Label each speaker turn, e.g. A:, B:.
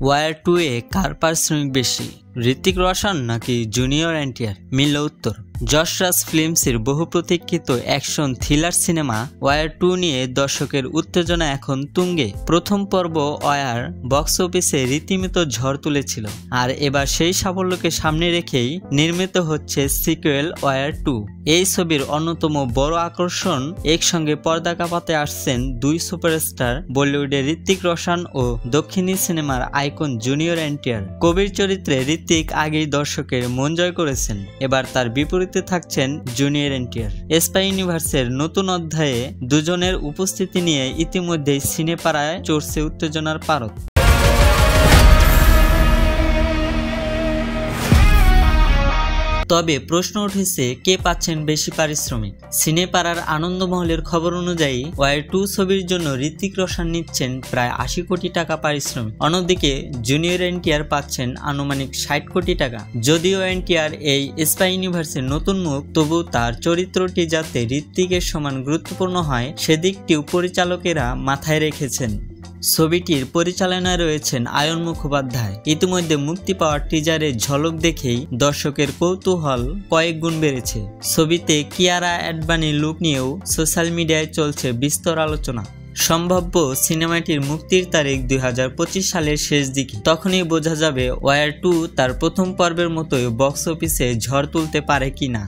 A: War 2 এ কার পারিশ্রমিক বেশি, ঋত্বিক রোশন নাকি জুনিয়র এনটিআর? মিলল উত্তর। যশ রাজ ফিল্মসের বহু প্রতীক্ষিত অ্যাকশন থ্রিলার সিনেমা ওয়ার 2 নিয়ে দর্শকের উত্তেজনা এখন তুঙ্গে। প্রথম পর্ব ওয়ার বক্স অফিসে রীতিমতো ঝড় তুলেছিল, আর এবার সেই সাফল্যকে সামনে রেখেই নির্মিত হচ্ছে সিকুয়েল ওয়ার 2। এই ছবির অন্যতম বড় আকর্ষণ, একসঙ্গে পর্দা কাঁপাতে আসছেন দুই সুপারস্টার বলিউডের ঋত্বিক রোশন ও দক্ষিণী সিনেমার আইকন জুনিয়র এনটিআর। কবির চরিত্রে ঋত্বিক আগেই দর্শকের মন জয় করেছেন, এবার তার বিপরীতে থাকছেন জুনিয়র এনটিআর। স্পাই ইউনিভার্সের নতুন অধ্যায়ে দুজনের উপস্থিতি নিয়ে ইতিমধ্যেই সিনেপাড়ায় চড়ছে উত্তেজনার পারদ। তবে প্রশ্ন উঠেছে, কে পাচ্ছেন বেশি পারিশ্রমিক? সিনেপাড়ার আনন্দমহলের খবর অনুযায়ী ওয়ার 2 ছবির জন্য ঋত্বিক রোশন নিচ্ছেন প্রায় 80 কোটি টাকা পারিশ্রমিক। অন্যদিকে জুনিয়র এনটিআর পাচ্ছেন আনুমানিক 60 কোটি টাকা। যদিও এনটিআর এই স্পাই ইউনিভার্সের নতুন মুখ, তবু তার চরিত্রটি যাতে ঋত্বিকের সমান গুরুত্বপূর্ণ হয় সেদিকটিও পরিচালকেরা মাথায় রেখেছেন। ছবিটির পরিচালনায় রয়েছেন আয়ন মুখোপাধ্যায়। ইতিমধ্যে মুক্তি পাওয়া টিজারের ঝলক দেখেই দর্শকের কৌতূহল কয়েক গুণ বেড়েছে। ছবিতে কিয়ারা অ্যাডবানির লুক নিয়েও সোশ্যাল মিডিয়ায় চলছে বিস্তর আলোচনা। সম্ভাব্য সিনেমাটির মুক্তির তারিখ 2025 সালের শেষ দিকে। তখনই বোঝা যাবে ওয়ার 2 তার প্রথম পর্বের মতোই বক্স অফিসে ঝড় তুলতে পারে কিনা।